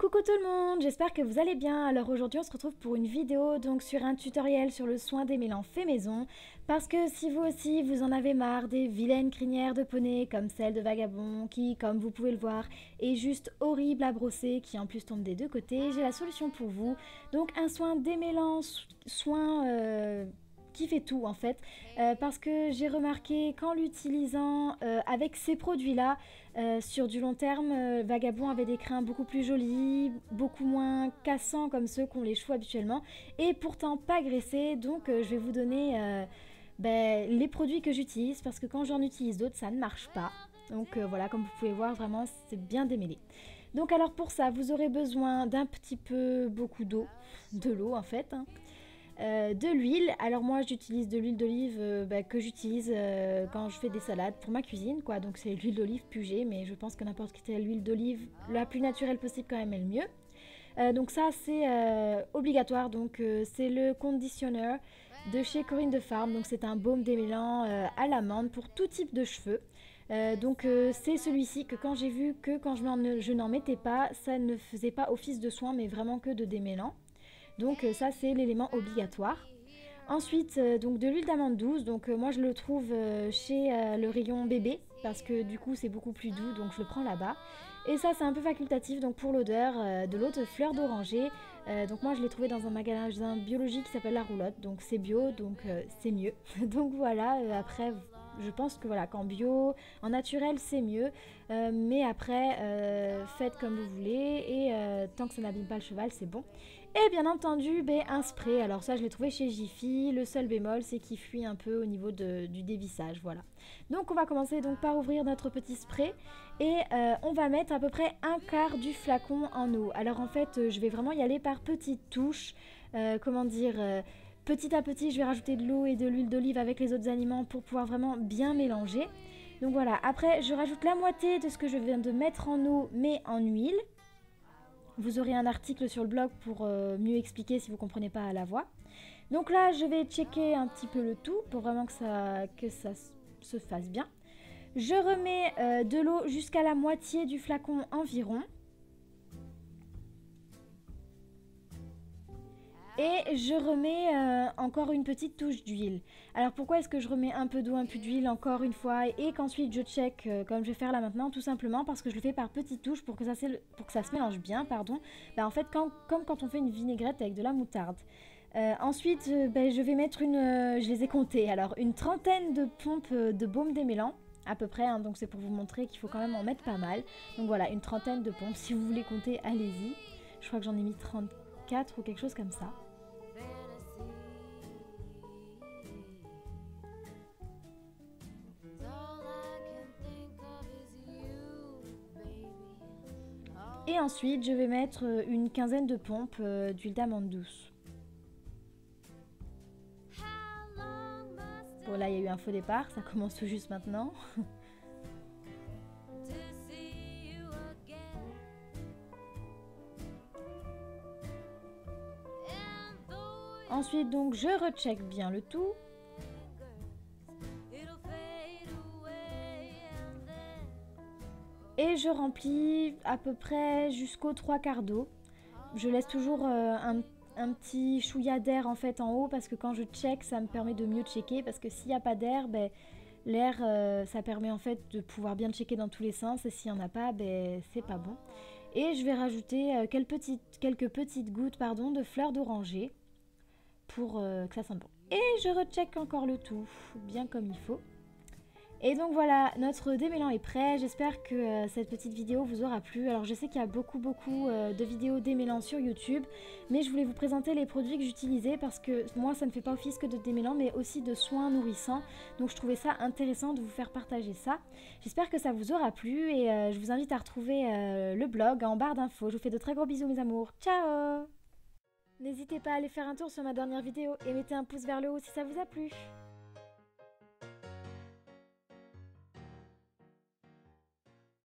Coucou tout le monde, j'espère que vous allez bien. Alors aujourd'hui on se retrouve pour une vidéo donc sur un tutoriel sur le soin des mélans fait maison. Parce que si vous aussi vous en avez marre des vilaines crinières de poney comme celle de Vagabond qui, comme vous pouvez le voir, est juste horrible à brosser, qui en plus tombe des deux côtés, j'ai la solution pour vous. Donc un soin démêlant, qui fait tout en fait, parce que j'ai remarqué qu'en l'utilisant avec ces produits là sur du long terme, Vagabond avait des crins beaucoup plus jolis, beaucoup moins cassants comme ceux qu'ont les chevaux habituellement et pourtant pas graissés. Donc je vais vous donner les produits que j'utilise, parce que quand j'en utilise d'autres ça ne marche pas. Donc voilà, comme vous pouvez voir, vraiment c'est bien démêlé. Donc alors pour ça vous aurez besoin d'un petit peu beaucoup d'eau, de l'eau en fait, hein. De l'huile. Alors moi j'utilise de l'huile d'olive que j'utilise quand je fais des salades pour ma cuisine quoi, donc c'est l'huile d'olive Puget, mais je pense que n'importe quelle huile d'olive la plus naturelle possible quand même est le mieux. Donc ça c'est obligatoire, donc c'est le conditioner de chez Corinne de Farm, donc c'est un baume démêlant à l'amande pour tout type de cheveux. C'est celui-ci que quand j'ai vu que quand je n'en mettais pas, ça ne faisait pas office de soin mais vraiment que de démêlant. Donc ça c'est l'élément obligatoire. Ensuite donc de l'huile d'amande douce, donc moi je le trouve chez le rayon bébé parce que du coup c'est beaucoup plus doux, donc je le prends là-bas. Et ça c'est un peu facultatif, donc pour l'odeur de l'eau de fleur d'oranger. Donc moi je l'ai trouvé dans un magasin biologique qui s'appelle La Roulotte, donc c'est bio, donc c'est mieux. Donc voilà, après je pense que voilà, qu'en bio, en naturel c'est mieux, mais après faites comme vous voulez et tant que ça n'abîme pas le cheval c'est bon. Et bien entendu un spray, alors ça je l'ai trouvé chez Jiffy, le seul bémol c'est qu'il fuit un peu au niveau du dévissage, voilà. Donc on va commencer donc par ouvrir notre petit spray et on va mettre à peu près un quart du flacon en eau. Alors en fait je vais vraiment y aller par petites touches, petit à petit je vais rajouter de l'eau et de l'huile d'olive avec les autres aliments pour pouvoir vraiment bien mélanger. Donc voilà, après je rajoute la moitié de ce que je viens de mettre en eau mais en huile. Vous aurez un article sur le blog pour mieux expliquer si vous ne comprenez pas à la voix. Donc là, je vais checker un petit peu le tout pour vraiment que ça se fasse bien. Je remets de l'eau jusqu'à la moitié du flacon environ. Et je remets encore une petite touche d'huile. Alors pourquoi est-ce que je remets un peu d'eau, un peu d'huile encore une fois et qu'ensuite je check comme je vais faire là maintenant? Tout simplement parce que je le fais par petites touches pour que ça se mélange bien, pardon. En fait, comme quand on fait une vinaigrette avec de la moutarde. Ensuite, je vais mettre je les ai comptées, alors une trentaine de pompes de baume démêlant à peu près, hein, donc c'est pour vous montrer qu'il faut quand même en mettre pas mal. Donc voilà, une trentaine de pompes, si vous voulez compter, allez-y. Je crois que j'en ai mis 34 ou quelque chose comme ça. Et ensuite, je vais mettre une quinzaine de pompes d'huile d'amande douce. Bon, là, il y a eu un faux départ, ça commence tout juste maintenant. Ensuite, donc, je recheck bien le tout. Et je remplis à peu près jusqu'aux 3/4 d'eau. Je laisse toujours un petit chouïa d'air en fait en haut, parce que quand je check ça me permet de mieux checker, parce que s'il n'y a pas d'air, l'air ça permet en fait de pouvoir bien checker dans tous les sens, et s'il n'y en a pas, c'est pas bon. Et je vais rajouter quelques petites gouttes de fleur d'oranger pour que ça sente bon. Et je recheck encore le tout bien comme il faut. Et donc voilà, notre démêlant est prêt. J'espère que cette petite vidéo vous aura plu. Alors je sais qu'il y a beaucoup de vidéos démêlant sur YouTube, mais je voulais vous présenter les produits que j'utilisais parce que moi ça ne fait pas office que de démêlant mais aussi de soins nourrissants. Donc je trouvais ça intéressant de vous faire partager ça. J'espère que ça vous aura plu et je vous invite à retrouver le blog en barre d'infos. Je vous fais de très gros bisous mes amours. Ciao! N'hésitez pas à aller faire un tour sur ma dernière vidéo et mettez un pouce vers le haut si ça vous a plu.